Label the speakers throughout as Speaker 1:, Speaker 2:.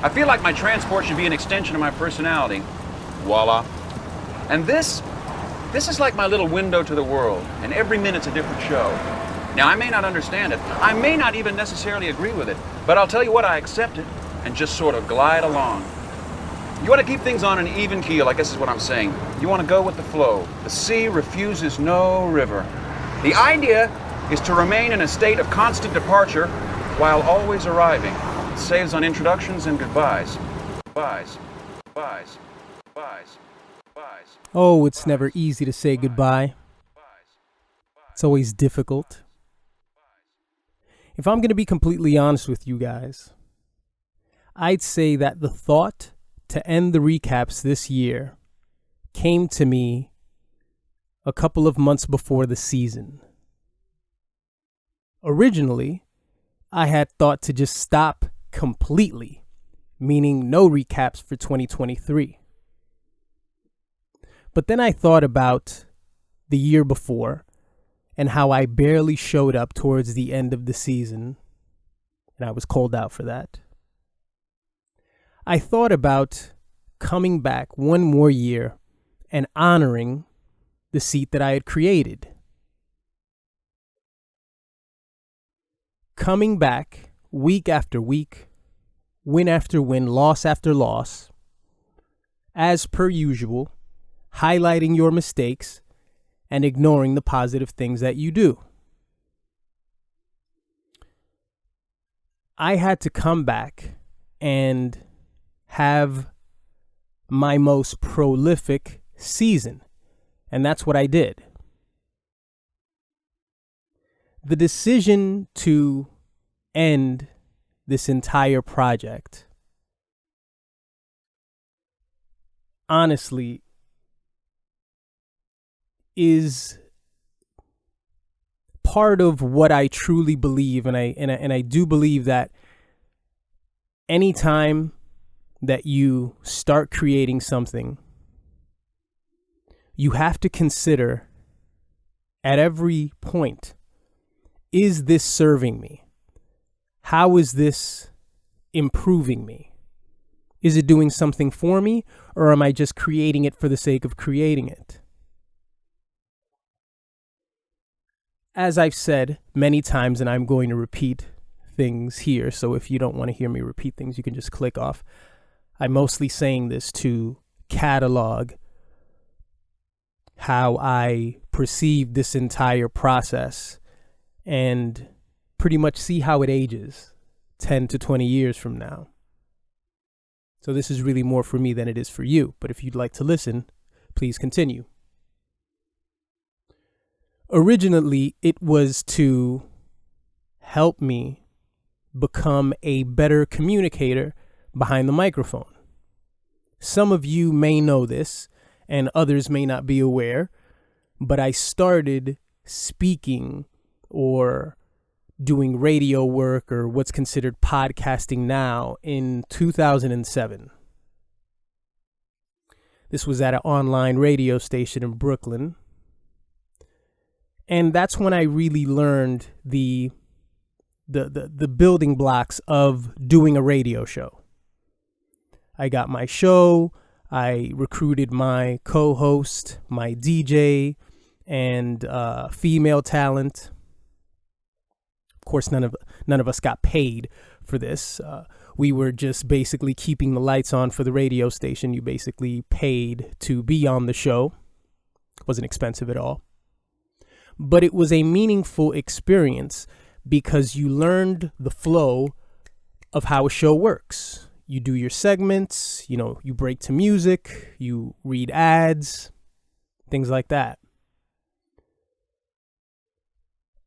Speaker 1: I feel like my transport should be an extension of my personality. Voila. And this is like my little window to the world, and every minute's a different show. Now, I may not understand it. I may not even necessarily agree with it, but I'll tell you what, I accept it and just sort of glide along. You want to keep things on an even keel, I guess is what I'm saying. You want to go with the flow. The sea refuses no river. The idea is to remain in a state of constant departure while always arriving. It saves on introductions and goodbyes. Goodbyes. Goodbyes. Goodbyes. Goodbyes.
Speaker 2: Oh, it's never easy to say goodbye. It's always difficult. If I'm going to be completely honest with you guys, I'd say that the thought to end the recaps this year came to me a couple of months before the season. Originally, I had thought to just stop completely, meaning no recaps for 2023. But then I thought about the year before and how I barely showed up towards the end of the season, and I was called out for that. I thought about coming back one more year and honoring the seat that I had created. Coming back week after week, win after win, loss after loss, as per usual, highlighting your mistakes and ignoring the positive things that you do. I had to come back and have my most prolific season, and that's what I did. The decision to end this entire project, honestly, is part of what I truly believe, and I do believe that anytime that you start creating something, you have to consider at every point, is this serving me? How is this improving me? Is it doing something for me, or am I just creating it for the sake of creating it? As I've said many times, and I'm going to repeat things here, so if you don't want to hear me repeat things, you can just click off. I'm mostly saying this to catalog how I perceive this entire process and pretty much see how it ages 10 to 20 years from now. So this is really more for me than it is for you. But if you'd like to listen, please continue. Originally, it was to help me become a better communicator behind the microphone. Some of you may know this, and others may not be aware, but I started speaking or doing radio work, or what's considered podcasting now, in 2007. This was at an online radio station in Brooklyn. And that's when I really learned the building blocks of doing a radio show. I got my show, I recruited my co-host, my DJ, and female talent. Of course, none of us got paid for this. We were just basically keeping the lights on for the radio station. You basically paid to be on the show. It wasn't expensive at all. But it was a meaningful experience because you learned the flow of how a show works. You do your segments, you break to music, you read ads, things like that.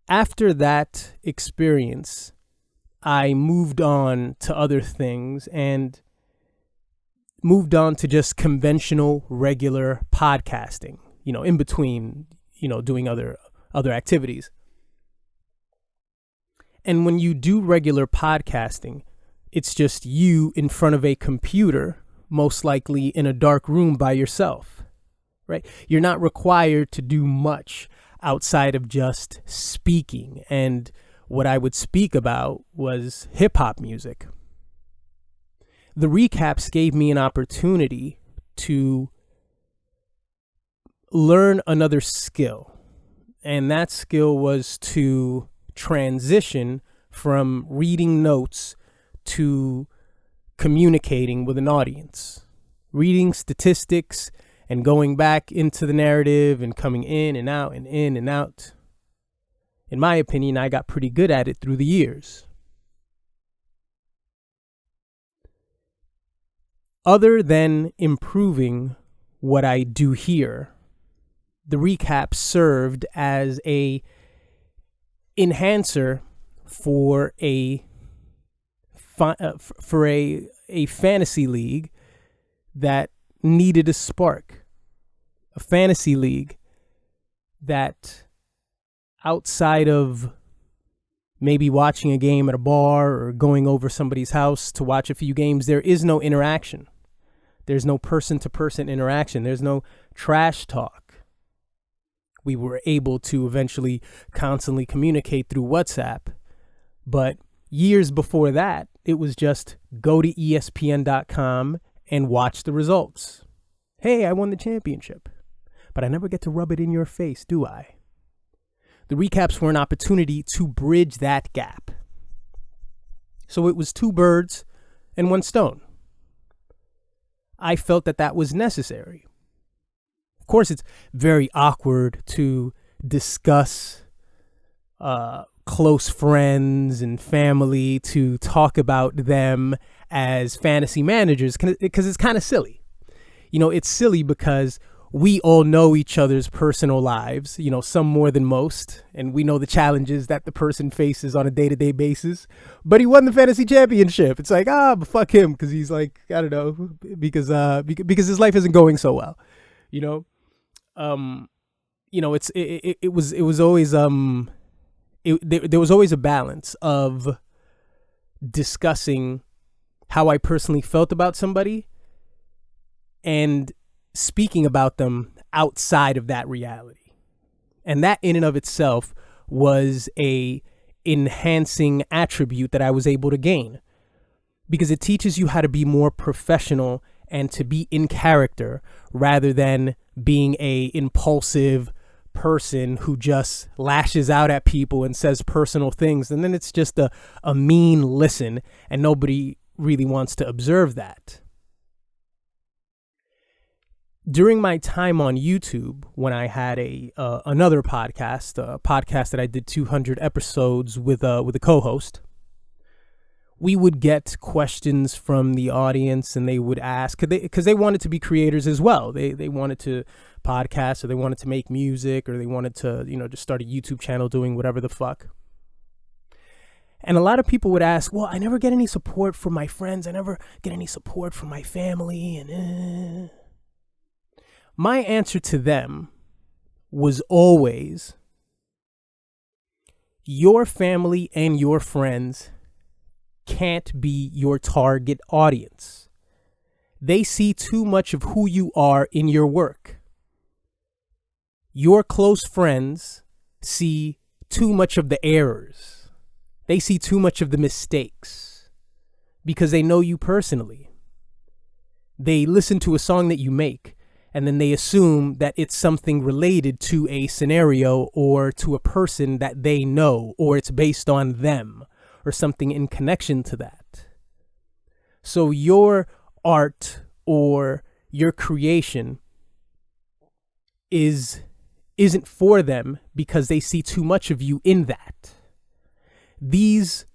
Speaker 2: After that experience, I moved on to other things and moved on to just conventional, regular podcasting, in between, doing other activities. And when you do regular podcasting, it's just you in front of a computer, most likely in a dark room by yourself, right? You're not required to do much outside of just speaking. And what I would speak about was hip hop music. the recaps gave me an opportunity to learn another skill. And that skill was to transition from reading notes to communicating with an audience, reading statistics and going back into the narrative and coming in and out and in and out. In my opinion, I got pretty good at it through the years. Other than improving what I do here, the recap served as a enhancer for a fantasy league that needed a spark. A fantasy league that, outside of maybe watching a game at a bar or going over somebody's house to watch a few games, there is no interaction. There's no person-to-person interaction. There's no trash talk. We were able to eventually constantly communicate through WhatsApp. But years before that, it was just go to ESPN.com and watch the results. Hey, I won the championship. But I never get to rub it in your face, do I? The recaps were an opportunity to bridge that gap. So it was 2 birds and 1 stone. I felt that that was necessary. Of course, it's very awkward to discuss close friends and family, to talk about them as fantasy managers, because it's kind of silly. You know, it's silly because we all know each other's personal lives, you know, some more than most, and we know the challenges that the person faces on a day-to-day basis. But he won the fantasy championship. It's like, but fuck him, because he's like, I don't know, because his life isn't going so well, you know. It was always there was always a balance of discussing how I personally felt about somebody and speaking about them outside of that reality. And that in and of itself was a enhancing attribute that I was able to gain, because it teaches you how to be more professional and to be in character rather than being a impulsive person who just lashes out at people and says personal things. And then it's just a mean listen, and nobody really wants to observe that. During my time on YouTube, when I had another podcast, a podcast that I did 200 episodes with a co-host, we would get questions from the audience, and they would ask, because they wanted to be creators as well. They wanted to podcast, or they wanted to make music, or they wanted to, just start a YouTube channel doing whatever the fuck. And a lot of people would ask, well, I never get any support from my friends. I never get any support from my family. And my answer to them was always, your family and your friends can't be your target audience. They see too much of who you are in your work. Your close friends see too much of the errors. They see too much of the mistakes because they know you personally. They listen to a song that you make, and then they assume that it's something related to a scenario or to a person that they know, or it's based on them, or something in connection to that. So your art or your creation isn't for them because they see too much of you in that. These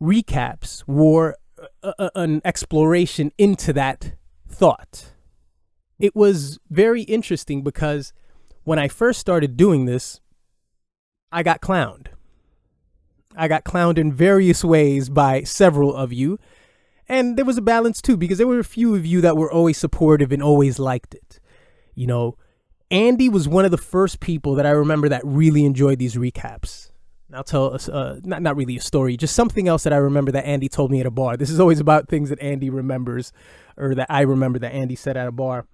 Speaker 2: recaps were an exploration into that thought. It was very interesting because when I first started doing this, I got clowned. I got clowned in various ways by several of you. And there was a balance too, because there were a few of you that were always supportive and always liked it. You know, Andy was one of the first people that I remember that really enjoyed these recaps. I'll tell us, not really a story, just something else that I remember that Andy told me at a bar. This is always about things that Andy remembers, or that I remember that Andy said at a bar.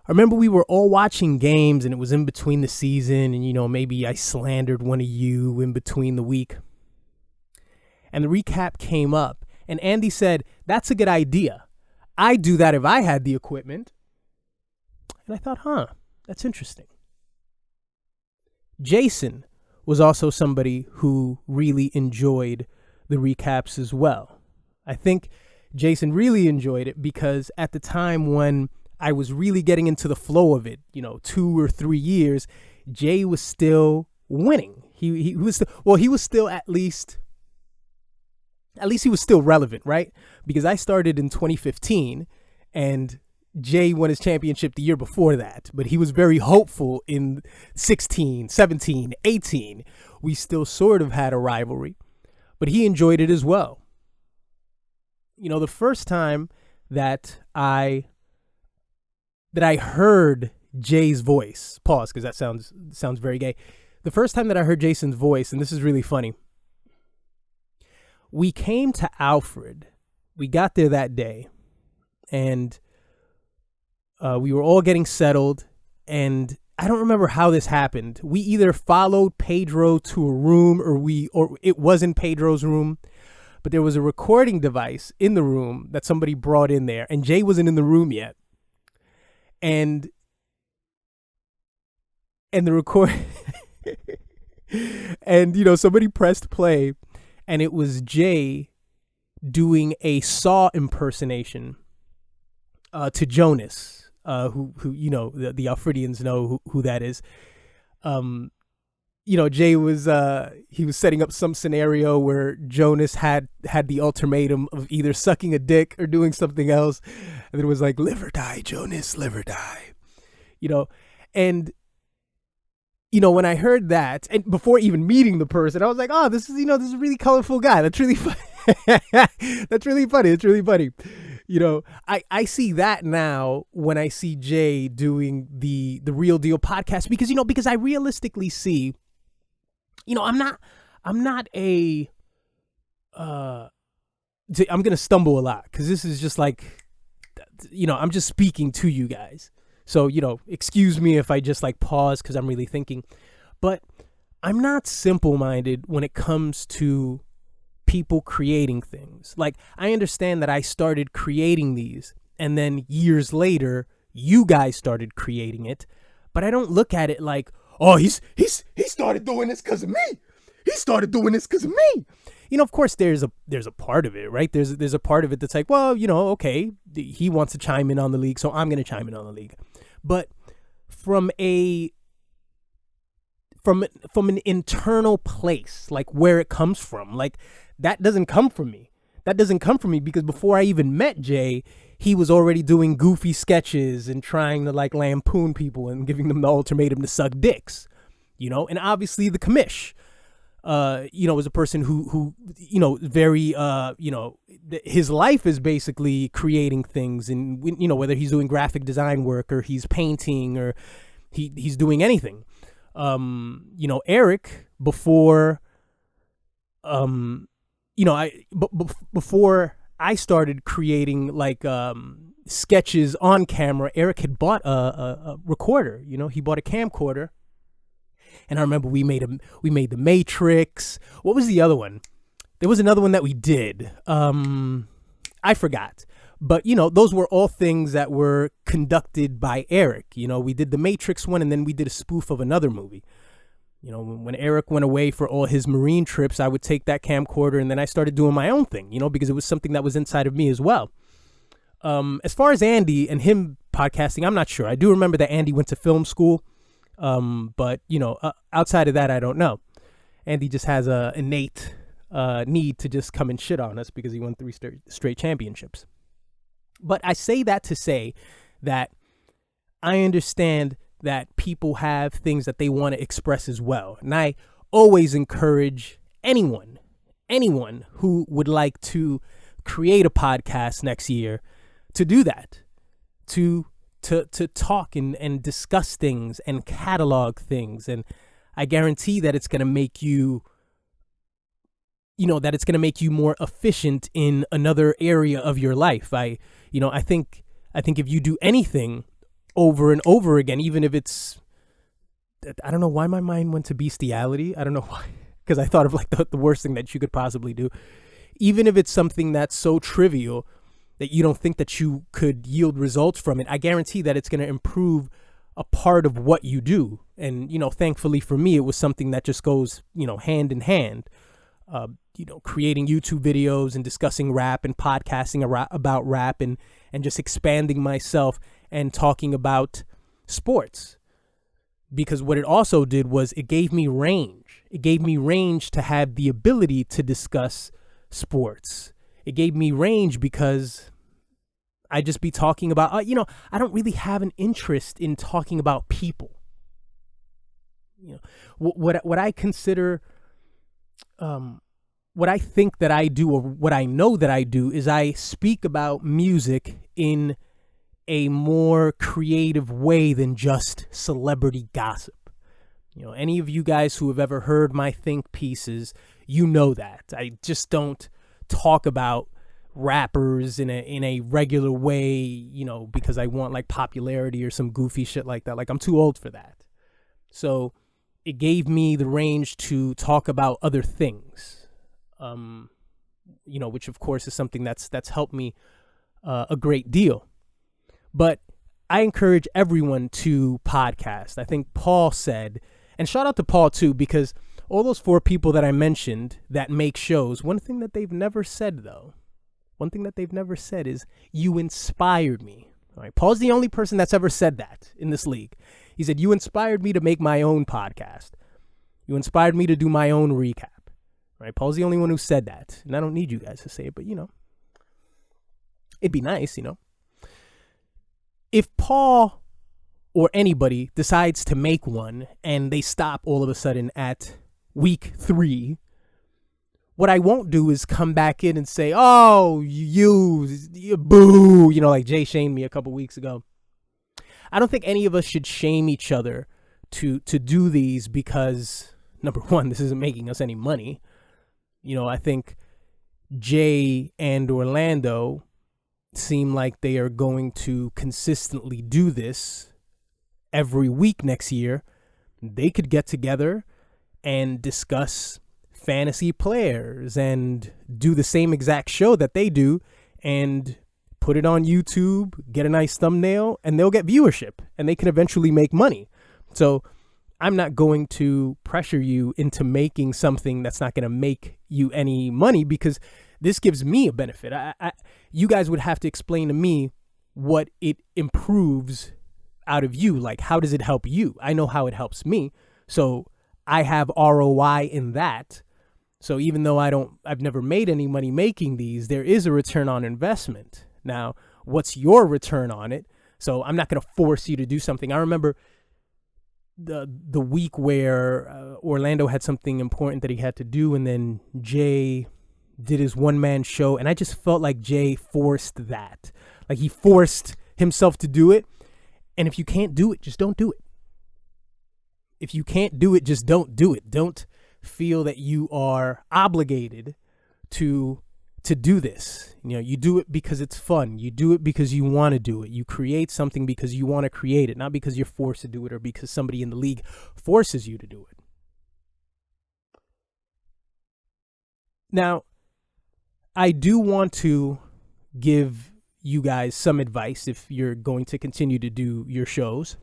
Speaker 2: I remember we were all watching games and it was in between the season, and, maybe I slandered one of you in between the week. And the recap came up, And Andy said, "That's a good idea. I'd do that if I had the equipment." And I thought, that's interesting. Jason was also somebody who really enjoyed the recaps as well. I think Jason really enjoyed it because at the time when I was really getting into the flow of it, 2 or 3 years, Jay was still winning. He was still at least he was still relevant, right? Because I started in 2015 and Jay won his championship the year before that, but he was very hopeful in 16, 17, 18. We still sort of had a rivalry, but he enjoyed it as well. The first time that I heard Jay's voice, pause because that sounds very gay. The first time that I heard Jason's voice, and this is really funny, we came to Alfred. We got there that day, and we were all getting settled, and I don't remember how this happened. We either followed Pedro to a room or it was in Pedro's room, but there was a recording device in the room that somebody brought in there, and Jay wasn't in the room yet. And the record and somebody pressed play, and it was Jay doing a Saw impersonation to Jonas. Who the Alfredians know who that is. Jay was he was setting up some scenario where Jonas had the ultimatum of either sucking a dick or doing something else, and it was like, live or die, Jonas, live or die. And when I heard that, and before even meeting the person, I was like, oh, this is a really colorful guy. That's really funny. That's really funny. It's really funny. I see that now when I see Jay doing the Real Deal podcast, because I realistically see, I'm not a, I'm going to stumble a lot because this is just like, I'm just speaking to you guys. So, excuse me if I just like pause because I'm really thinking, but I'm not simple-minded when it comes to people creating things. Like, I understand that I started creating these and then years later you guys started creating it, but I don't look at it like, oh, he started doing this because of me. He started doing this because of me. Of course there's a part of it, right? There's a part of it that's like, well, okay, he wants to chime in on the league, so I'm going to chime in on the league. But from an internal place, like where it comes from, like that doesn't come from me. That doesn't come from me because before I even met Jay, he was already doing goofy sketches and trying to like lampoon people and giving them the ultimatum to suck dicks, and obviously the commish, was a person who very, his life is basically creating things, and whether he's doing graphic design work or he's painting or he's doing anything. Eric before, before I started creating like sketches on camera, Eric had bought a recorder. He bought a camcorder, and I remember we made the Matrix. What was the other one? There was another one that we did. I forgot. But, those were all things that were conducted by Eric. We did the Matrix one, and then we did a spoof of another movie. When Eric went away for all his Marine trips, I would take that camcorder, and then I started doing my own thing, because it was something that was inside of me as well. As far as Andy and him podcasting, I'm not sure. I do remember that Andy went to film school, but, outside of that, I don't know. Andy just has a innate need to just come and shit on us because he won 3 straight championships. But I say that to say that I understand that people have things that they want to express as well. And I always encourage anyone who would like to create a podcast next year to do that, to talk and discuss things and catalog things. And I guarantee that it's going to make you, that it's going to make you more efficient in another area of your life. I think if you do anything over and over again, even if it's, I don't know why my mind went to bestiality. I don't know why, because I thought of like the worst thing that you could possibly do. even if it's something that's so trivial that you don't think that you could yield results from it, I guarantee that it's going to improve a part of what you do. And, thankfully for me, it was something that just goes, hand in hand. Creating YouTube videos and discussing rap and podcasting about rap and just expanding myself and talking about sports. Because what it also did was it gave me range. It gave me range to have the ability to discuss sports. It gave me range because I just be talking about, I don't really have an interest in talking about people. What I consider, what I think that I do, or what I know that I do, is I speak about music in a more creative way than just celebrity gossip. Any of you guys who have ever heard my think pieces, that. I just don't talk about rappers in a regular way, because I want like popularity or some goofy shit like that. Like, I'm too old for that. So it gave me the range to talk about other things, which of course is something that's helped me a great deal. But I encourage everyone to podcast. I think Paul said, and shout out to Paul too, because all those 4 people that I mentioned that make shows, one thing that they've never said is, you inspired me. All right, Paul's the only person that's ever said that in this league. He said, you inspired me to make my own podcast. You inspired me to do my own recap. Right? Paul's the only one who said that. And I don't need you guys to say it, but it'd be nice, If Paul or anybody decides to make one and they stop all of a sudden at week 3, what I won't do is come back in and say, oh, you boo, like Jay shamed me a couple weeks ago. I don't think any of us should shame each other to do these because, number one, this isn't making us any money. I think Jay and Orlando seem like they are going to consistently do this every week next year. They could get together and discuss fantasy players and do the same exact show that they do and put it on YouTube, get a nice thumbnail, and they'll get viewership and they can eventually make money. So I'm not going to pressure you into making something that's not going to make you any money, because this gives me a benefit. You guys would have to explain to me what it improves out of you. Like, how does it help you? I know how it helps me. So I have ROI in that. So even though I've never made any money making these, there is a return on investment. Now, what's your return on it? So I'm not going to force you to do something. I remember the week where Orlando had something important that he had to do, and then Jay did his one-man show, and I just felt like Jay forced that. Like, he forced himself to do it, and if you can't do it, just don't do it. If you can't do it, just don't do it. Don't feel that you are obligated to do this. You do it because it's fun. You do it because you want to do it. You create something because you want to create it, not because you're forced to do it or because somebody in the league forces you to do it. Now, I do want to give you guys some advice if you're going to continue to do your shows.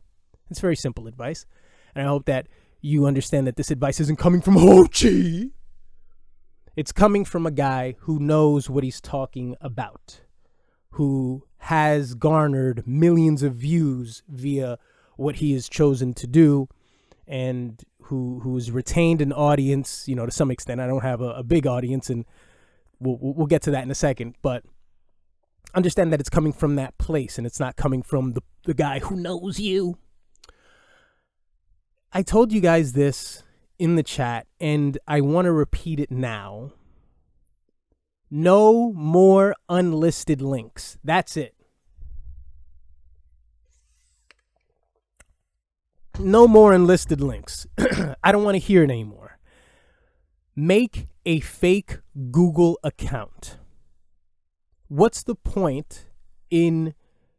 Speaker 2: It's very simple advice. And I hope that you understand that this advice isn't coming from Ho Chi. It's coming from a guy who knows what he's talking about, who has garnered millions of views via what he has chosen to do, and who's retained an audience, to some extent. I don't have a big audience, and we'll get to that in a second, but understand that it's coming from that place, and it's not coming from the guy who knows you. I told you guys this in the chat, and I want to repeat it now. No more unlisted links. That's it. No more unlisted links. I don't want to hear it anymore. Make a fake Google account. What's the point in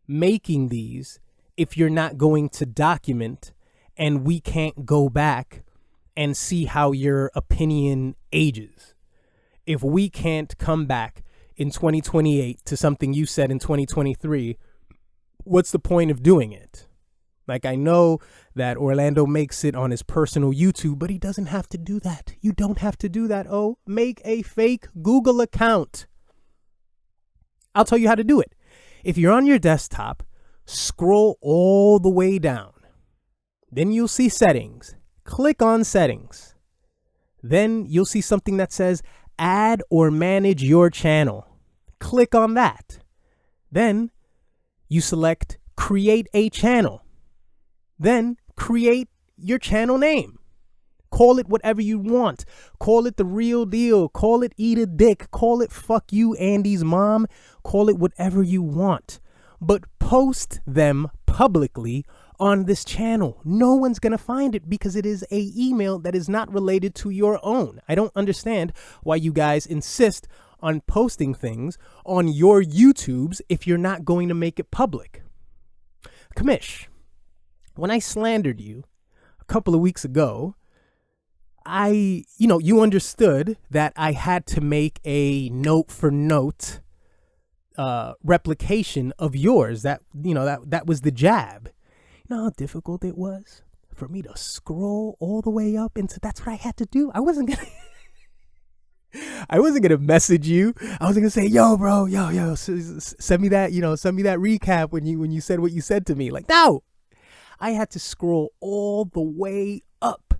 Speaker 2: making these if you're not going to document and we can't go back and see how your opinion ages? if we can't come back in 2028 to something you said in 2023, what's the point of doing it? Like, I know that Orlando makes it on his personal YouTube, but he doesn't have to do that. You don't have to do that. Oh, make a fake Google account. I'll tell you how to do it. If you're on your desktop, scroll all the way down. Then you'll see settings. Click on settings. Then you'll see something that says add or manage your channel. Click on that. Then you select create a channel. Then create your channel name. Call it whatever you want. Call it The Real Deal. Call it Eat a Dick. Call it Fuck You, Andy's Mom. Call it whatever you want. But post them publicly on this channel. No one's going to find it because it is a email that is not related to your own. I don't understand why you guys insist on posting things on your YouTubes if you're not going to make it public. Commish, when I slandered you a couple of weeks ago, you understood that I had to make a note for note replication of yours. That was the jab. You know how difficult it was for me to scroll all the way up into, that's what I had to do. I wasn't gonna message you. I wasn't gonna say, yo, bro, send me that, send me that recap when you said what you said to me. Like, no, I had to scroll all the way up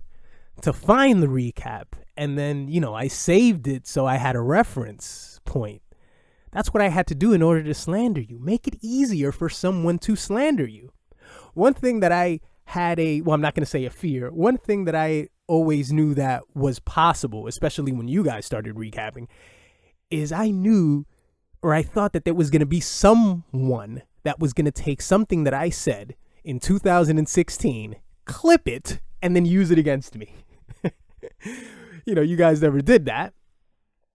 Speaker 2: to find the recap. And then, I saved it so I had a reference point. That's what I had to do in order to slander you. Make it easier for someone to slander you. One thing that I had I'm not going to say a fear. One thing that I always knew that was possible, especially when you guys started recapping, is I thought that there was going to be someone that was going to take something that I said in 2016, clip it, and then use it against me. You guys never did that.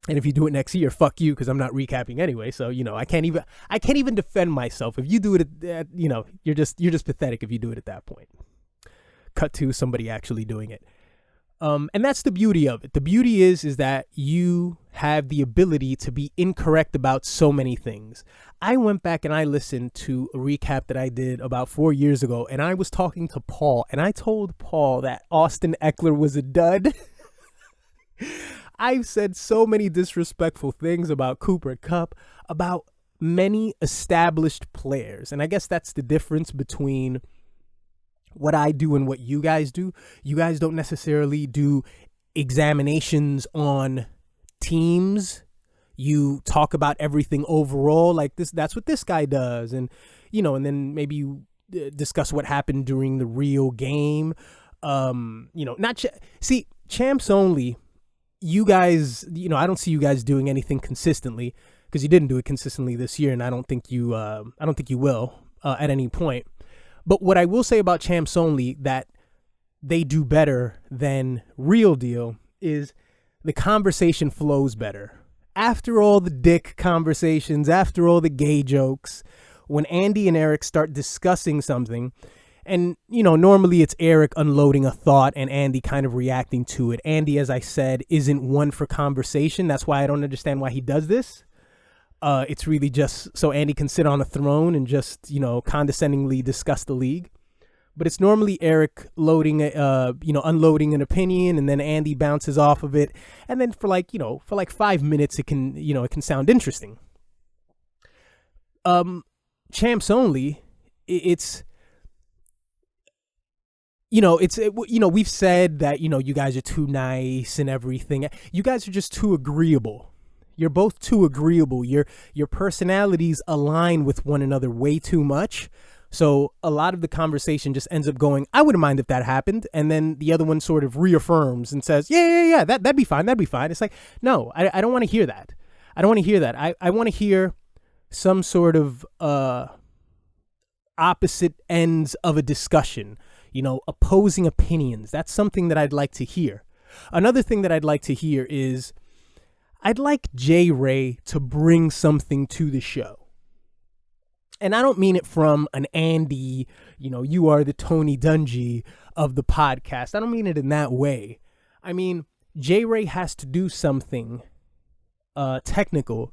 Speaker 2: And if you do it next year, fuck you, because I'm not recapping anyway. So, I can't even defend myself. If you do it you're just pathetic if you do it at that point. Cut to somebody actually doing it. And that's the beauty of it. The beauty is that you have the ability to be incorrect about so many things. I went back and I listened to a recap that I did about 4 years ago, and I was talking to Paul, and I told Paul that Austin Eckler was a dud. I've said so many disrespectful things about Cooper Kupp, about many established players. And I guess that's the difference between what I do and what you guys do. You guys don't necessarily do examinations on teams. You talk about everything overall, like this. That's what this guy does. And, and then maybe you discuss what happened during the real game. Champs only. You guys, I don't see you guys doing anything consistently, because you didn't do it consistently this year, and I don't think you will at any point. But what I will say about Champs Only that they do better than Real Deal is the conversation flows better. After all the dick conversations, after all the gay jokes, when Andy and Eric start discussing something, and, normally it's Eric unloading a thought and Andy kind of reacting to it. Andy, as I said, isn't one for conversation. That's why I don't understand why he does this. It's really just so Andy can sit on a throne and just, condescendingly discuss the league. But it's normally Eric unloading an opinion, and then Andy bounces off of it. And then for 5 minutes, it can sound interesting. Champs Only, we've said that, you guys are too nice and everything. You guys are just too agreeable. You're both too agreeable. Your personalities align with one another way too much. So a lot of the conversation just ends up going, I wouldn't mind if that happened. And then the other one sort of reaffirms and says, yeah, that'd be fine. That'd be fine. It's like, no, I don't want to hear that. I don't want to hear that. I want to hear some sort of opposite ends of a discussion. Opposing opinions. That's something that I'd like to hear. Another thing that I'd like to hear is I'd like J. Ray to bring something to the show. And I don't mean it from an Andy, you are the Tony Dungy of the podcast. I don't mean it in that way. I mean, J. Ray has to do something technical.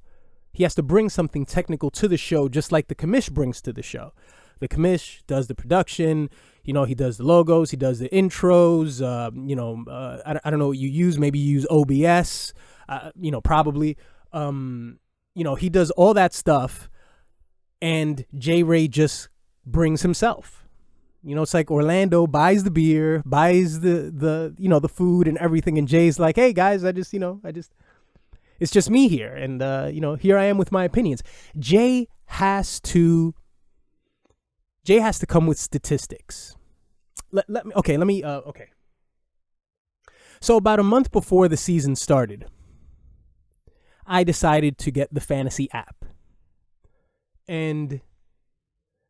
Speaker 2: He has to bring something technical to the show, just like the commish brings to the show. The commish does the production, he does the logos, he does the intros, I don't know what you use. Maybe you use OBS, probably. He does all that stuff, and J. Ray just brings himself. It's like Orlando buys the beer, buys the food and everything, and Jay's like, hey guys, it's just me here, and here I am with my opinions. Jay has to come with statistics. Let me. So about a month before the season started, I decided to get the fantasy app, and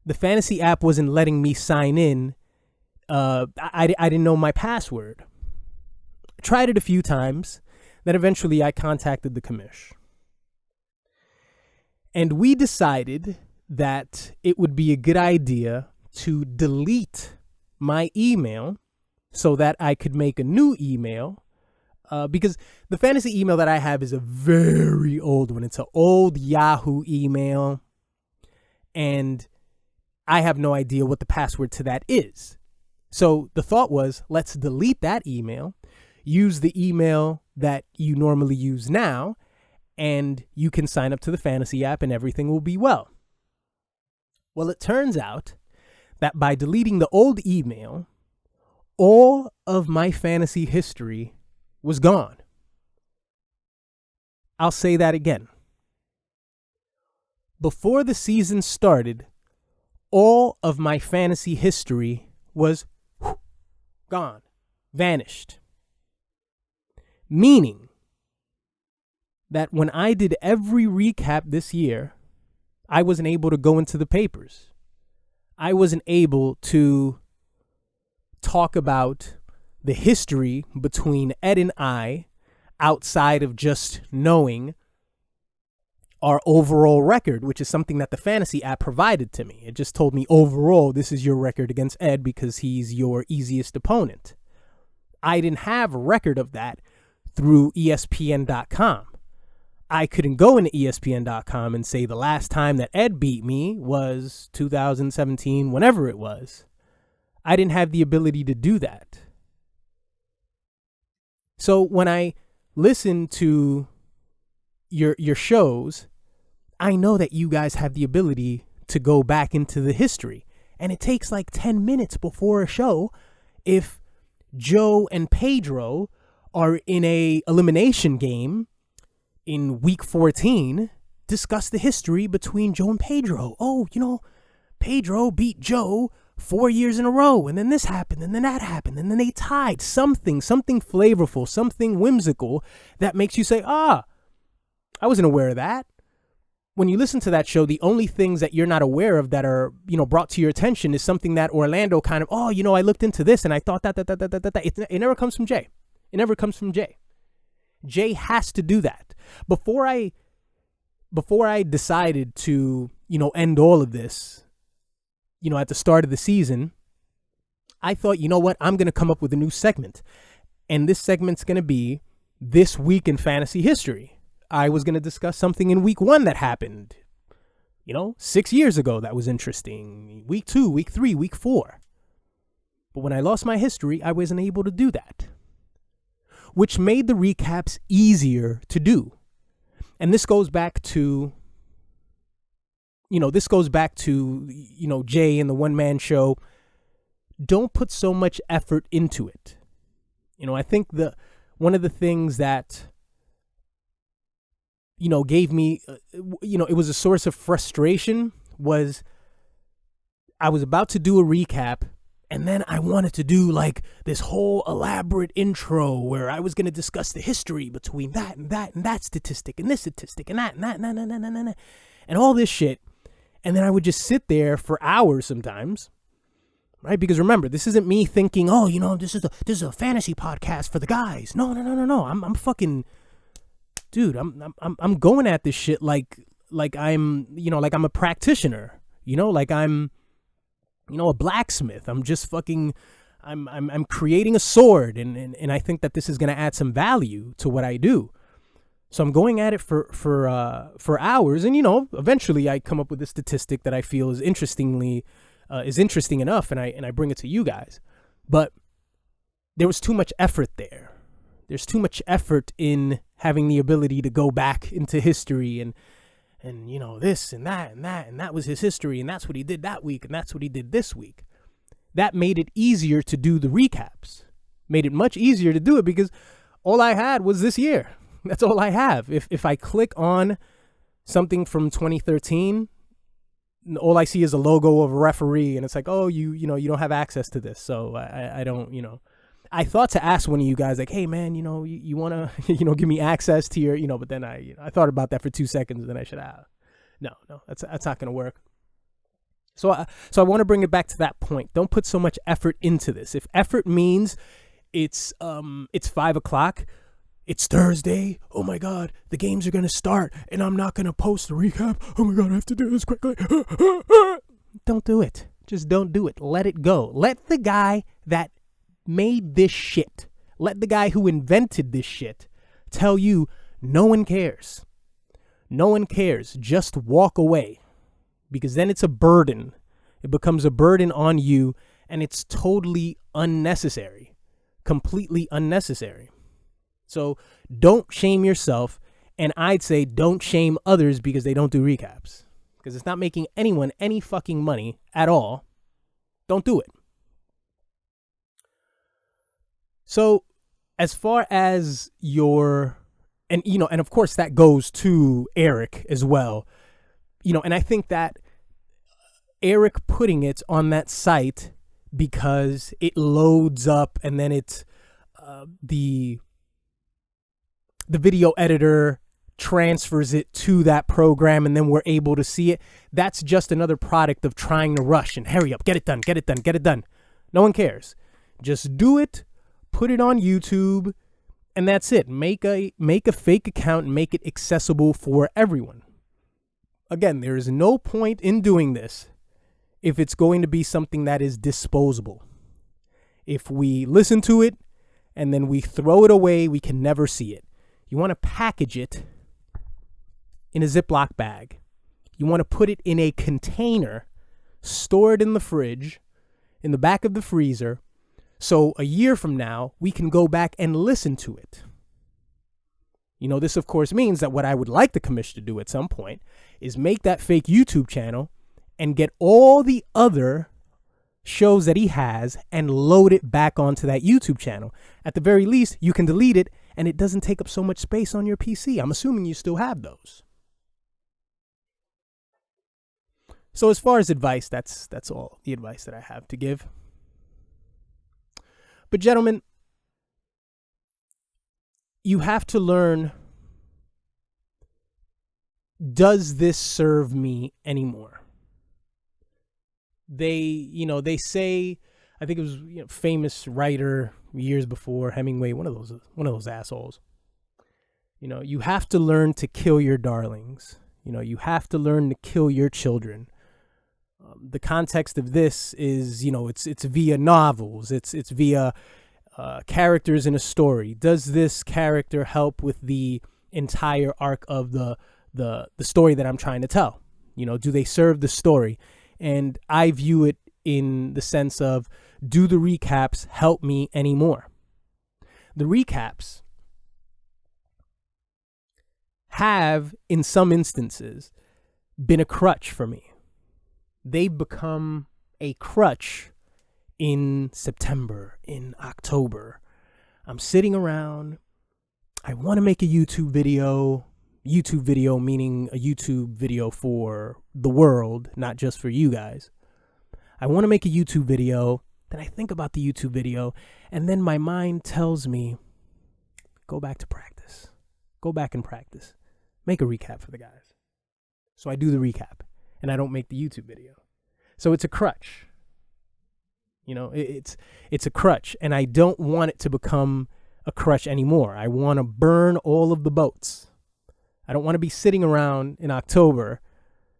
Speaker 2: the fantasy app wasn't letting me sign in. I didn't know my password. I tried it a few times. Then eventually I contacted the commish. And we decided that it would be a good idea to delete my email so that I could make a new email. Because the fantasy email that I have is a very old one. It's an old Yahoo email. And I have no idea what the password to that is. So the thought was, let's delete that email, use the email that you normally use now, and you can sign up to the fantasy app and everything will be well. Well, it turns out that by deleting the old email, all of my fantasy history was gone. I'll say that again. Before the season started, all of my fantasy history was gone, vanished. Meaning that when I did every recap this year, I wasn't able to go into the papers. I wasn't able to talk about the history between Ed and I outside of just knowing our overall record, which is something that the fantasy app provided to me. It just told me overall, this is your record against Ed because he's your easiest opponent. I didn't have a record of that through ESPN.com. I couldn't go into ESPN.com and say the last time that Ed beat me was 2017, whenever it was. I didn't have the ability to do that. So when I listen to your shows, I know that you guys have the ability to go back into the history. And it takes like 10 minutes before a show. If Joe and Pedro are in a elimination game in week 14, discuss the history between Joe and Pedro. Oh, Pedro beat Joe 4 years in a row, and then this happened, and then that happened, and then they tied. Something flavorful, something whimsical that makes you say, I wasn't aware of that. When you listen to that show, the only things that you're not aware of that are, brought to your attention is something that Orlando kind of, I looked into this and I thought that. It never comes from Jay. It never comes from Jay. Jay has to do that. Before I decided to, end all of this, at the start of the season, I thought, I'm going to come up with a new segment. And this segment's going to be This Week in Fantasy History. I was going to discuss something in week 1 that happened, 6 years ago that was interesting. Week 2, week 3, week 4. But when I lost my history, I wasn't able to do that, which made the recaps easier to do. And this goes back to, Jay and the one-man show. Don't put so much effort into it. I think one of the things that, gave me, it was a source of frustration was I was about to do a recap and then I wanted to do like this whole elaborate intro where I was going to discuss the history between that and that and that statistic and this statistic and that and that and all this shit. And then I would just sit there for hours sometimes, right? Because remember, this isn't me thinking, this is a fantasy podcast for the guys. No. I'm fucking, dude. I'm going at this shit like I'm, like I'm a practitioner. Like I'm, a blacksmith. I'm just fucking, I'm creating a sword, and I think that this is gonna add some value to what I do. So I'm going at it for hours, and eventually I come up with a statistic that I feel is interesting enough, and I bring it to you guys. But there was too much effort there. There's too much effort in having the ability to go back into history and this and that and that, and that was his history, and that's what he did that week, and that's what he did this week. That made it easier to do the recaps. Made it much easier to do it because all I had was this year. That's all I have. If I click on something from 2013, all I see is a logo of a referee, and it's like, oh, you don't have access to this, so I don't. I thought to ask one of you guys, like, hey man, you want to give me access to your, but then I thought about that for 2 seconds, and then I should have. No, that's not gonna work. So I want to bring it back to that point. Don't put so much effort into this. If effort means it's 5:00. It's Thursday. Oh my God, the games are gonna start, and I'm not gonna post a recap. Oh my God, I have to do this quickly. Don't do it. Just don't do it. Let it go. Let the guy that made this shit, let the guy who invented this shit tell you no one cares. No one cares. Just walk away, because then it's a burden. It becomes a burden on you, and it's totally unnecessary. Completely unnecessary. So don't shame yourself, and I'd say don't shame others because they don't do recaps, because it's not making anyone any fucking money at all. Don't do it. So as far as and of course that goes to Eric as well, and I think that Eric putting it on that site because it loads up, and then it's the video editor transfers it to that program, and then we're able to see it. That's just another product of trying to rush and hurry up, get it done. No one cares. Just do it, put it on YouTube, and that's it. Make a fake account and make it accessible for everyone. Again, there is no point in doing this if it's going to be something that is disposable. If we listen to it and then we throw it away, we can never see it. You want to package it in a Ziploc bag. You want to put it in a container, store it in the fridge, in the back of the freezer, so a year from now, we can go back and listen to it. This, of course, means that what I would like the commission to do at some point is make that fake YouTube channel and get all the other shows that he has and load it back onto that YouTube channel. At the very least, you can delete it, and it doesn't take up so much space on your PC. I'm assuming you still have those. So as far as advice, that's all the advice that I have to give. But gentlemen, you have to learn, does this serve me anymore? They say, I think it was famous writer years before, Hemingway, one of those assholes. You have to learn to kill your darlings. You have to learn to kill your children. The context of this is, it's via novels. It's via characters in a story. Does this character help with the entire arc of the story that I'm trying to tell? Do they serve the story? And I view it in the sense of, do the recaps help me anymore? The recaps have, in some instances, been a crutch for me. They've become a crutch in September, in October. I'm sitting around. I want to make a YouTube video meaning a YouTube video for the world, not just for you guys. I want to make a YouTube video. Then I think about the YouTube video, and then my mind tells me, go back to practice. Go back and practice. Make a recap for the guys. So I do the recap, and I don't make the YouTube video. So it's a crutch. It's a crutch, and I don't want it to become a crutch anymore. I want to burn all of the boats. I don't want to be sitting around in October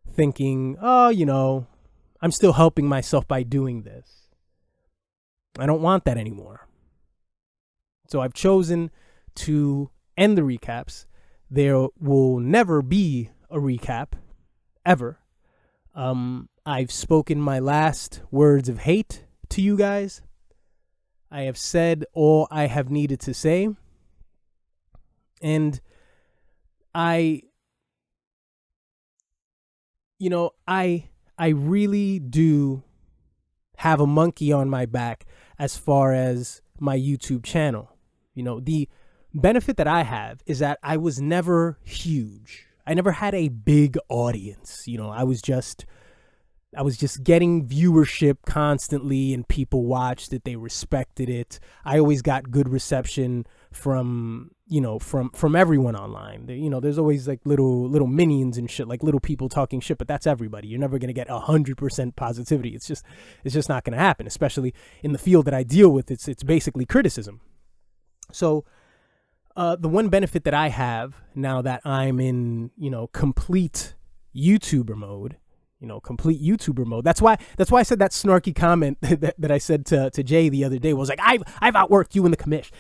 Speaker 2: thinking, I'm still helping myself by doing this. I don't want that anymore. So I've chosen to end the recaps. there will never be a recap, ever. I've spoken my last words of hate to you guys. I have said all I have needed to say. And I really do have a monkey on my back as far as my YouTube channel. The benefit that I have is that I was never huge. I never had a big audience. I was just getting viewership constantly, and people watched it. They respected it. I always got good reception from everyone online. There's always like little minions and shit, like little people talking shit, but that's everybody. You're never going to get 100% positivity. It's just not going to happen, especially in the field that I deal with. It's basically criticism. So the one benefit that I have now that I'm in, complete YouTuber mode, That's why I said that snarky comment that I said to Jay the other day was like, I've outworked you in the commish.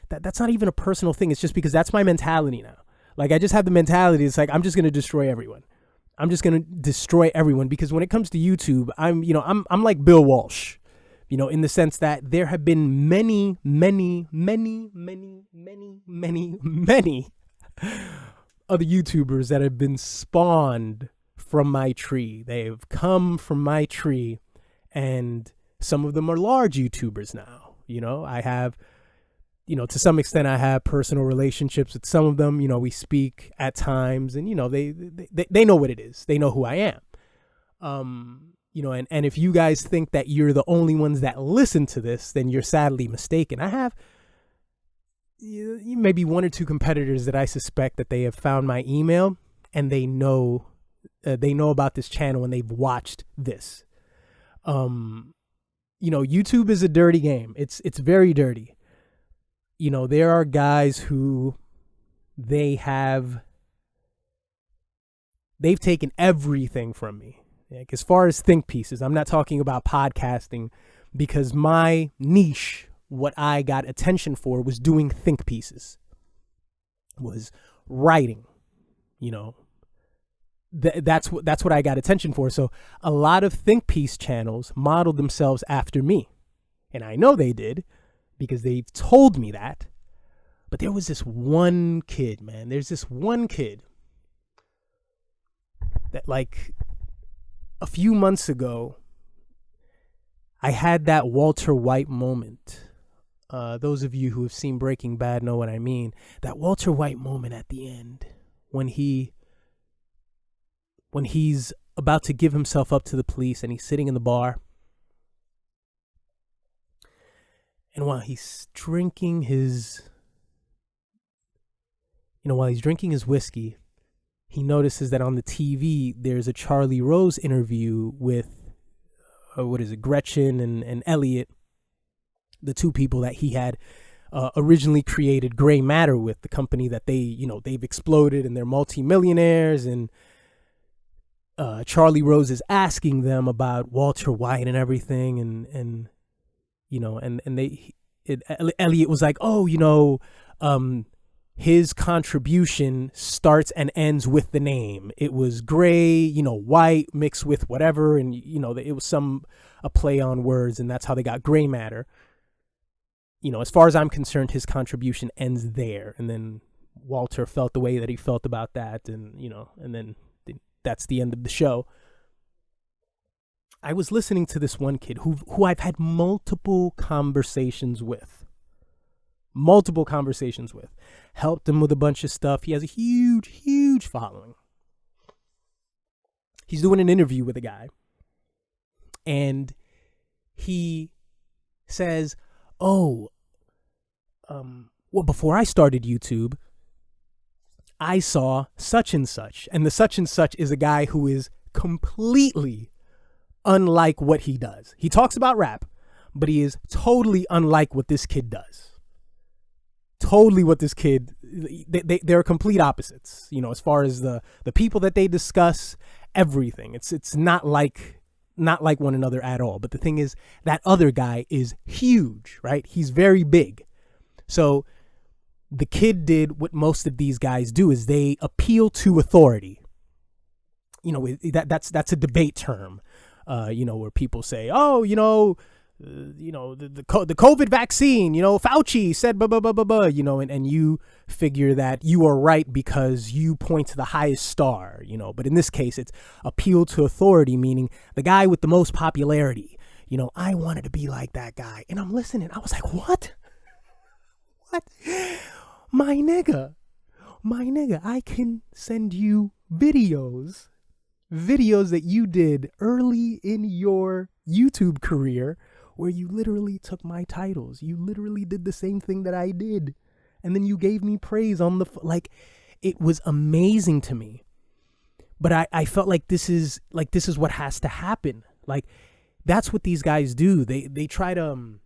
Speaker 2: That's not even a personal thing. It's just because that's my mentality now. Like, I just have the mentality. It's like, I'm just going to destroy everyone. I'm just going to destroy everyone, because when it comes to YouTube, I'm like Bill Walsh, in the sense that there have been many other YouTubers that have been spawned from my tree. They've come from my tree, and some of them are large YouTubers now. I have, to some extent, I have personal relationships with some of them. We speak at times, and, they know what it is. They know who I am. And if you guys think that you're the only ones that listen to this, then you're sadly mistaken. I have maybe one or two competitors that I suspect that they have found my email, and they know about this channel, and they've watched this. YouTube is a dirty game. It's very dirty. There are guys who they've taken everything from me. Like, as far as think pieces, I'm not talking about podcasting, because my niche, what I got attention for, was doing think pieces, was writing. That's what I got attention for. So a lot of think piece channels modeled themselves after me, and I know they did, because they've told me that. But there was this one kid, man. There's this one kid that, like, a few months ago, I had that Walter White moment. Those of you who have seen Breaking Bad know what I mean. That Walter White moment at the end, when he's about to give himself up to the police, and he's sitting in the bar. And while he's drinking his whiskey, he notices that on the TV, there's a Charlie Rose interview with, Gretchen and Elliot, the two people that he had originally created Gray Matter with, the company that they've exploded and they're multimillionaires. And Charlie Rose is asking them about Walter White and everything. And Elliot was like, his contribution starts and ends with the name. It was gray, white mixed with whatever. And, it was a play on words, and that's how they got Gray Matter. As far as I'm concerned, his contribution ends there. And then Walter felt the way that he felt about that. And, and then that's the end of the show. I was listening to this one kid who I've had multiple conversations with, helped him with a bunch of stuff. He has a huge following. He's doing an interview with a guy, and he says, before I started YouTube, I saw such and such, and the such and such is a guy who is completely unlike what he does. He talks about rap, but he is totally unlike what this kid does. Totally what this kid, they're complete opposites, as far as the people that they discuss, everything. It's not like one another at all. But the thing is, that other guy is huge, right? He's very big. So the kid did what most of these guys do, is they appeal to authority. You know, that's a debate term, you know, where people say, oh, the COVID vaccine, Fauci said blah, blah, blah, blah, blah, and you figure that you are right because you point to the highest star, but in this case, it's appeal to authority, meaning the guy with the most popularity. I wanted to be like that guy, and I'm listening. I was like, what? My nigga, I can send you videos that you did early in your YouTube career where you literally took my titles. You literally did the same thing that I did. And then you gave me praise on it was amazing to me. But I felt like this is what has to happen. Like, that's what these guys do. They try to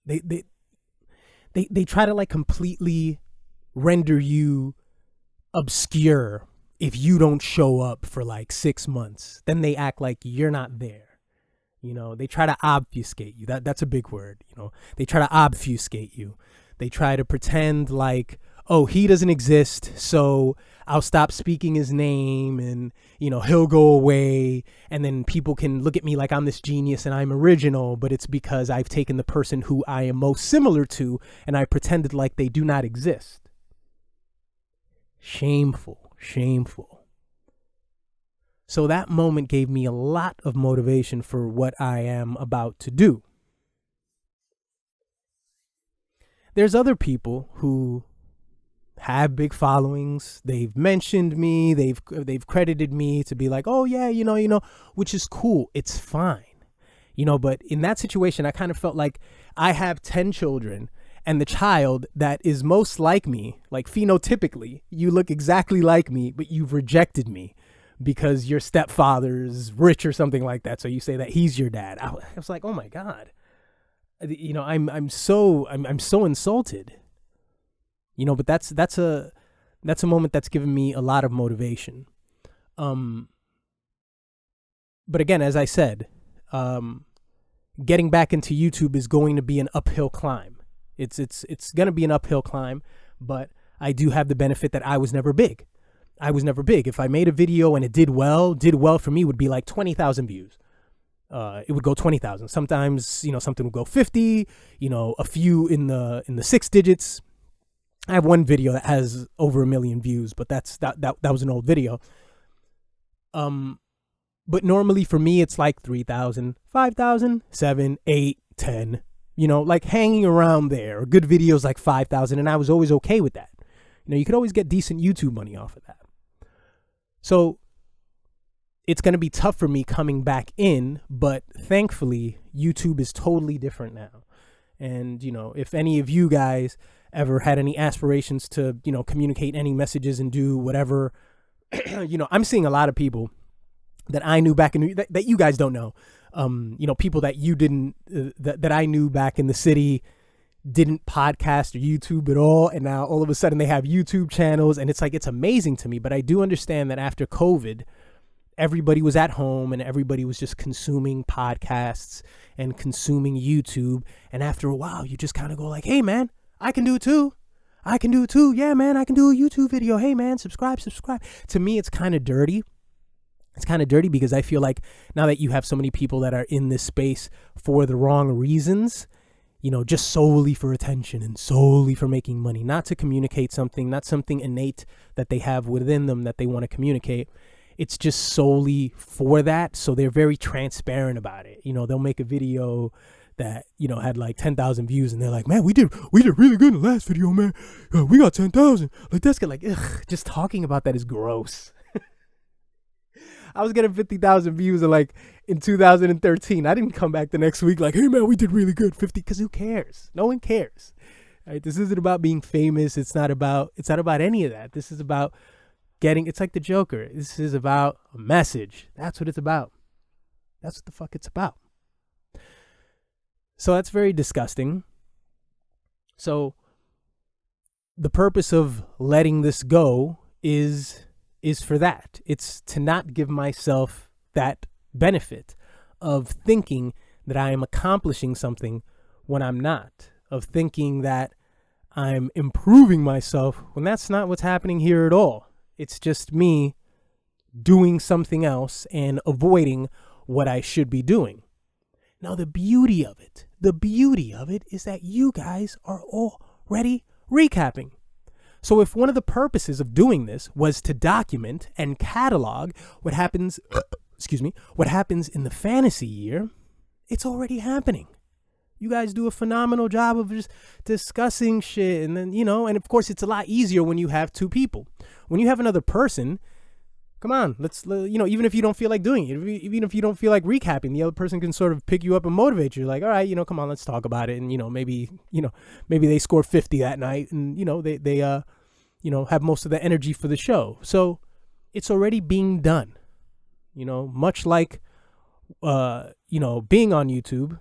Speaker 2: they try to like completely render you obscure if you don't show up for like 6 months. Then they act like you're not there. They try to obfuscate you. That's a big word. They try to obfuscate you. They try to pretend like, oh, he doesn't exist, so I'll stop speaking his name and, he'll go away. And then people can look at me like I'm this genius and I'm original, but it's because I've taken the person who I am most similar to and I pretended like they do not exist. Shameful. So that moment gave me a lot of motivation for what I am about to do. There's other people who have big followings. They've mentioned me. They've credited me to be like, oh yeah, which is cool. It's fine. But in that situation, I kind of felt like I have 10 children and the child that is most like me, like phenotypically, you look exactly like me, but you've rejected me because your stepfather's rich or something like that. So you say that he's your dad. I was like, oh my God, I'm so insulted, but that's a moment that's given me a lot of motivation. But again, as I said, getting back into YouTube is going to be an uphill climb. It's going to be an uphill climb, but I do have the benefit that I was never big. If I made a video and it did well for me, would be like 20,000 views. It would go 20,000. Sometimes, something would go 50, a few in the 6 digits. I have one video that has over 1 million views, but that was an old video. But normally for me, it's like 3,000, 5,000, 7, 8, 10, like hanging around there. Good videos like 5,000. And I was always okay with that. You could always get decent YouTube money off of that. So it's going to be tough for me coming back in, but thankfully YouTube is totally different now. And, if any of you guys ever had any aspirations to, communicate any messages and do whatever, I'm seeing a lot of people that I knew back in that you guys don't know. People that you didn't, that I knew back in the city didn't podcast or YouTube at all. And now all of a sudden they have YouTube channels, and it's amazing to me. But I do understand that after COVID, everybody was at home and everybody was just consuming podcasts and consuming YouTube. And after a while, you just kind of go like, hey man, I can do it too. Yeah, man, I can do a YouTube video. Hey man, subscribe. To me, it's kind of dirty. It's kind of dirty because I feel like now that you have so many people that are in this space for the wrong reasons, just solely for attention and solely for making money, not to communicate something, not something innate that they have within them that they want to communicate. It's just solely for that. So they're very transparent about it. They'll make a video that, had like 10,000 views and they're like, man, we did really good in the last video, man. We got 10,000. Like, that's like, ugh, just talking about that is gross. I was getting 50,000 views in 2013. I didn't come back the next week like, hey man, we did really good. 50, because who cares? No one cares. Right? This isn't about being famous. It's not about any of that. This is about it's like the Joker. This is about a message. That's what it's about. That's what the fuck it's about. So that's very disgusting. So the purpose of letting this go is for that. It's to not give myself that benefit of thinking that I am accomplishing something when I'm not, of thinking that I'm improving myself, when that's not what's happening here at all. It's just me doing something else and avoiding what I should be doing. Now, the beauty of it is that you guys are already recapping. So if one of the purposes of doing this was to document and catalog what happens, what happens in the fantasy year, it's already happening. You guys do a phenomenal job of just discussing shit. And then, and of course it's a lot easier when you have two people. When you have another person, come on, even if you don't feel like doing it, even if you don't feel like recapping, the other person can sort of pick you up and motivate you. Like, all right, come on, let's talk about it. And, maybe they score 50 that night and, they have most of the energy for the show. So it's already being done, much like, being on YouTube.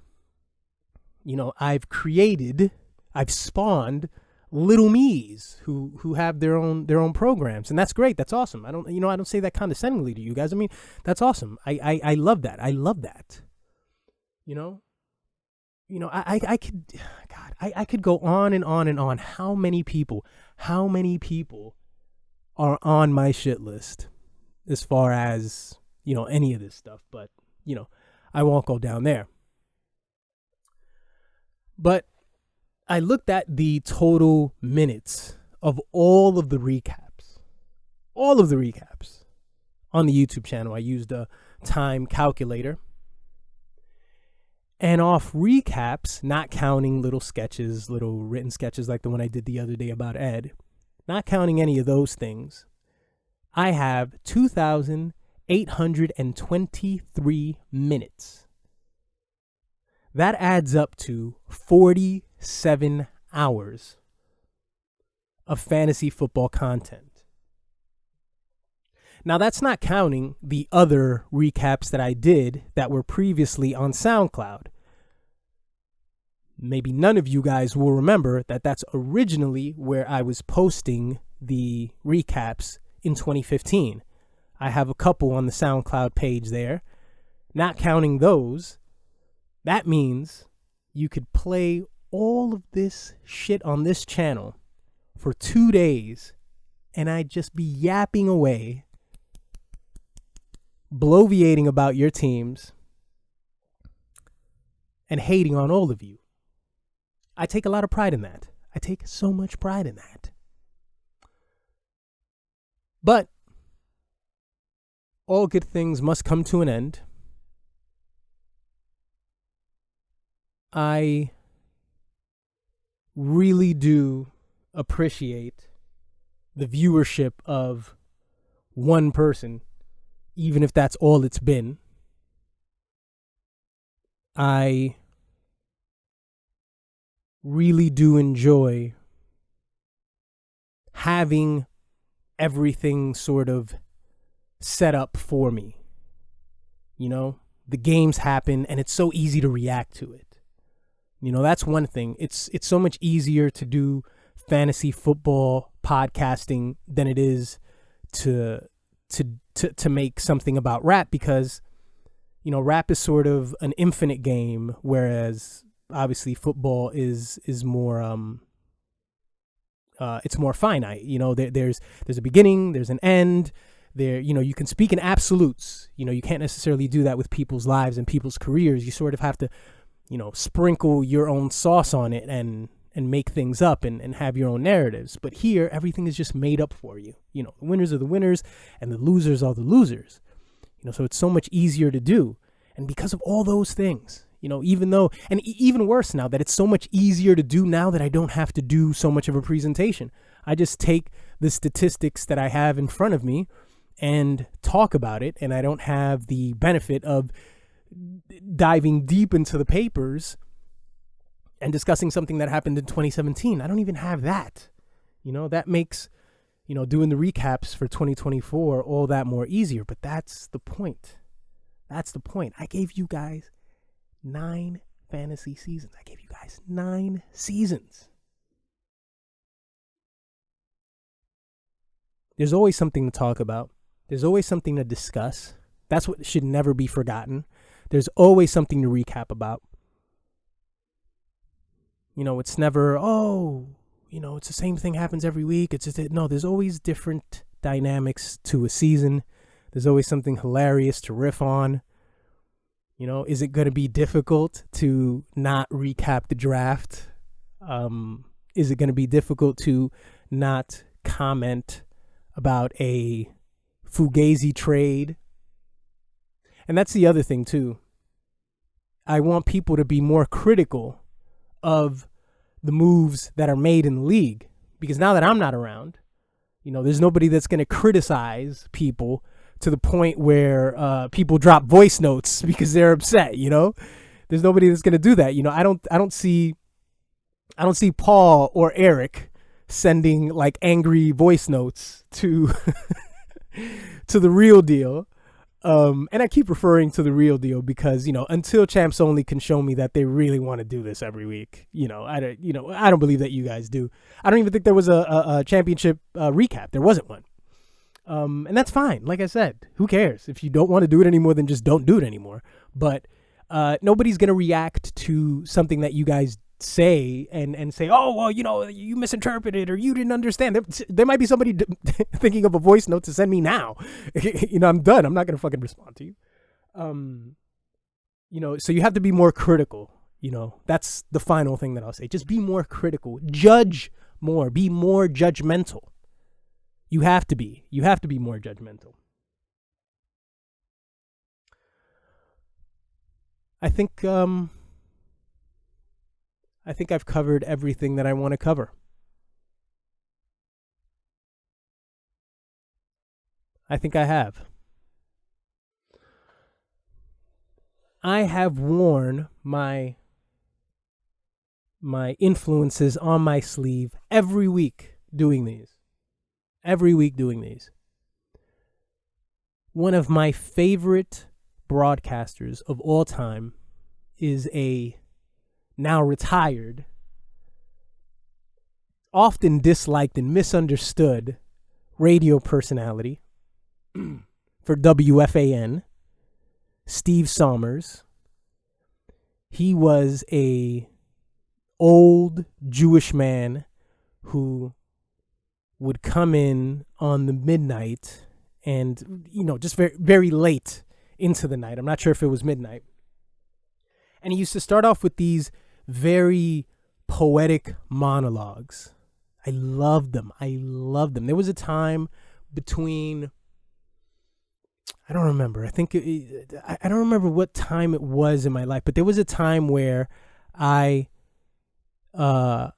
Speaker 2: I've spawned little me's who have their own programs, and that's great. That's awesome. I don't say that condescendingly to you guys. I mean, that's awesome. I love that. I love that. I could go on and on and on. How many people are on my shit list as far as, any of this stuff, but, I won't go down there. But I looked at the total minutes of all of the recaps on the YouTube channel. I used a time calculator. And off recaps, not counting little sketches, little written sketches like the one I did the other day about Ed, not counting any of those things, I have 2,823 minutes. That adds up to 47 hours of fantasy football content. Now, that's not counting the other recaps that I did that were previously on SoundCloud. Maybe none of you guys will remember that that's originally where I was posting the recaps in 2015. I have a couple on the SoundCloud page there. Not counting those, that means you could play all of this shit on this channel for 2 days and I'd just be yapping away, bloviating about your teams and hating on all of you. I take a lot of pride in that. I take so much pride in that. But all good things must come to an end. I really do appreciate the viewership of one person, even if that's all it's been. I really do enjoy having everything sort of set up for me. The games happen and it's so easy to react to it. That's one thing. It's so much easier to do fantasy football podcasting than it is to make something about rap, because rap is sort of an infinite game, whereas obviously football is more it's more finite. There's a beginning, there's an end. There, you can speak in absolutes. You can't necessarily do that with people's lives and people's careers. You sort of have to sprinkle your own sauce on it and make things up and have your own narratives. But here, everything is just made up for you. The winners are the winners and the losers are the losers. So it's so much easier to do. And because of all those things, even worse now that it's so much easier to do now that I don't have to do so much of a presentation. I just take the statistics that I have in front of me and talk about it. And I don't have the benefit of diving deep into the papers and discussing something that happened in 2017. I don't even have that. That makes, doing the recaps for 2024 all that more easier. But that's the point. That's the point. I gave you guys 9 fantasy seasons. I gave you guys 9 seasons. There's always something to talk about. There's always something to discuss. That's what should never be forgotten. There's always something to recap about. It's never, it's the same thing happens every week. It's just, no, there's always different dynamics to a season. There's always something hilarious to riff on. Is it going to be difficult to not recap the draft? Is it going to be difficult to not comment about a Fugazi trade? And that's the other thing too. I want people to be more critical of the moves that are made in the league, because now that I'm not around, there's nobody that's going to criticize people to the point where people drop voice notes because they're upset. There's nobody that's going to do that. I don't see Paul or Eric sending like angry voice notes to to the Real Deal. And I keep referring to the Real Deal because, until Champs Only can show me that they really want to do this every week, I don't believe that you guys do. I don't even think there was a championship recap. There wasn't one. And that's fine. Like I said, who cares? If you don't want to do it anymore, then just don't do it anymore. But nobody's going to react to something that you guys say and say, oh, well, you misinterpreted or you didn't understand. There might be somebody thinking of a voice note to send me now. I'm done. I'm not going to fucking respond to you. So you have to be more critical. That's the final thing that I'll say. Just be more critical. Judge more. Be more judgmental. You have to be more judgmental. I think I've covered everything that I want to cover. I think I have. I have worn my influences on my sleeve every week doing these. One of my favorite broadcasters of all time is a now retired, often disliked and misunderstood radio personality for WFAN, Steve Sommers. He was a old Jewish man who would come in on the midnight and, just very, very late into the night. I'm not sure if it was midnight. And he used to start off with these very poetic monologues. I loved them. There was a time between, I don't remember. I think I don't remember what time it was in my life, but there was a time where I had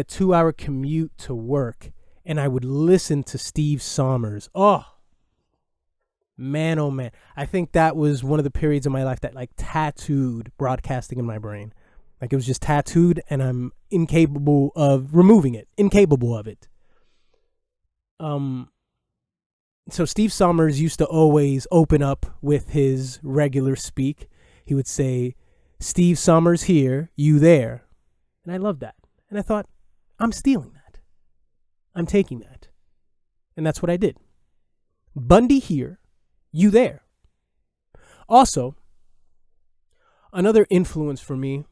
Speaker 2: a 2-hour commute to work, and I would listen to Steve Sommers. Oh man. I think that was one of the periods of my life that like tattooed broadcasting in my brain. Like it was just tattooed, and I'm incapable of removing it. Incapable of it. So Steve Sommers used to always open up with his regular speak. He would say, "Steve Sommers here, you there." And I loved that. And I thought, I'm stealing that. I'm taking that. And that's what I did. Bundy here, you there. Also, another influence for me,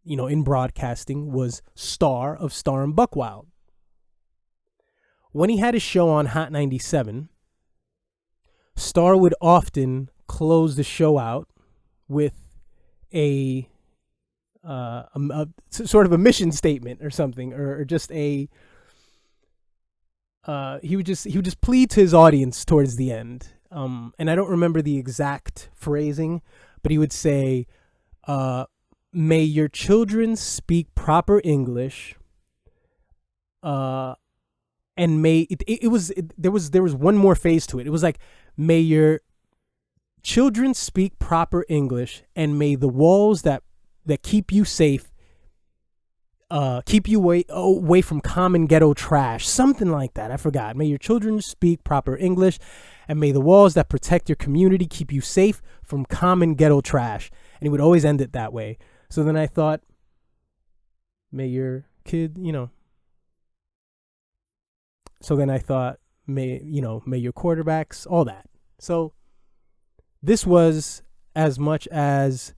Speaker 2: in broadcasting was Star of Star and Buckwild. When he had his show on Hot 97, Star would often close the show out with a sort of a mission statement or something, or just he would just plead to his audience towards the end. And I don't remember the exact phrasing, but he would say, "May your children speak proper English." And there was one more phase to it. It was like, "May your children speak proper English, and may the walls that keep you safe keep you away from common ghetto trash." Something like that. I forgot. "May your children speak proper English, and may the walls that protect your community keep you safe from common ghetto trash." And he would always end it that way. So then I thought, may your kid, So then I thought, may your quarterbacks, all that. So this was as much as,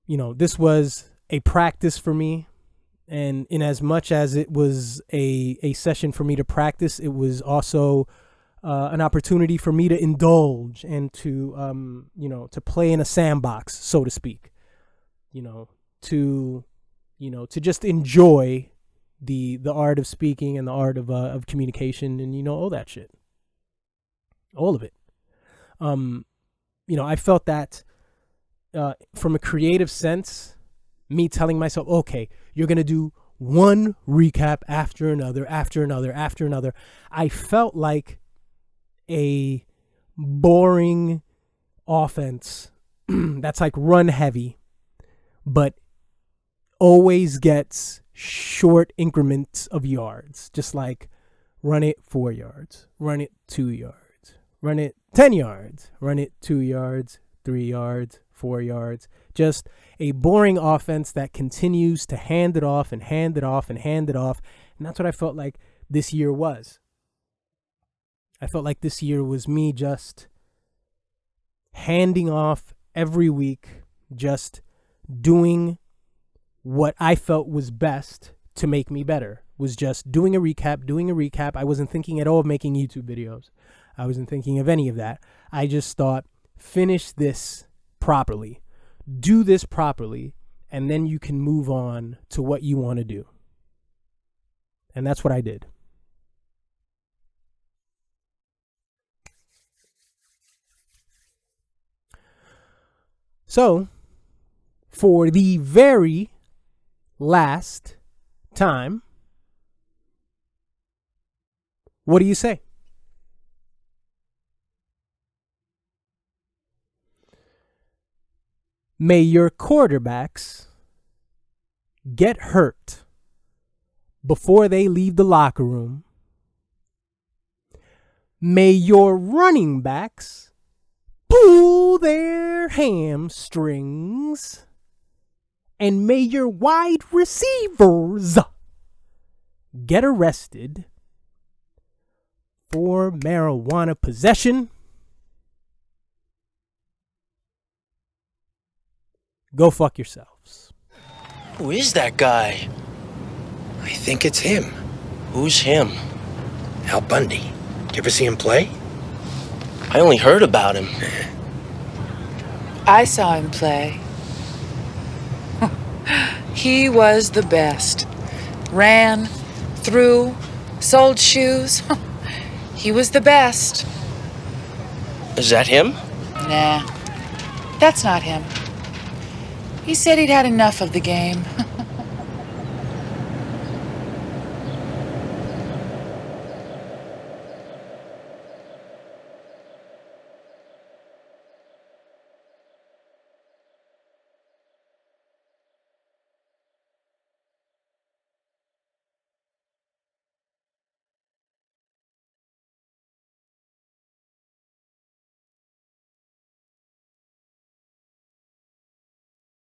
Speaker 2: this was a practice for me. And in as much as it was a session for me to practice, it was also an opportunity for me to indulge and to, to play in a sandbox, so to speak, to just enjoy the art of speaking and the art of communication and, all that shit. All of it. I felt that from a creative sense, me telling myself, okay, you're going to do one recap after another, after another, after another. I felt like a boring offense that's like run heavy, but always gets short increments of yards. Just like run it 4 yards, run it 2 yards, run it 10 yards, run it 2 yards, 3 yards, 4 yards. Just a boring offense that continues to hand it off and hand it off and hand it off. And that's what I felt like this year was. I felt like this year was me just handing off every week, just doing what I felt was best to make me better. Was just doing a recap. I wasn't thinking at all of making YouTube videos. I wasn't thinking of any of that. I just thought, finish this properly. Do this properly, and then you can move on to what you want to do. And that's what I did. So, for the very last time, what do you say? May your quarterbacks get hurt before they leave the locker room. May your running backs pull their hamstrings. And may your wide receivers get arrested for marijuana possession. Go fuck yourselves.
Speaker 3: Who is that guy?
Speaker 4: I think it's him.
Speaker 3: Who's him?
Speaker 4: Al Bundy. You ever see him play?
Speaker 3: I only heard about him.
Speaker 5: I saw him play. He was the best. Ran, threw, sold shoes. He was the best.
Speaker 3: Is that him?
Speaker 5: Nah, that's not him. He said he'd had enough of the game.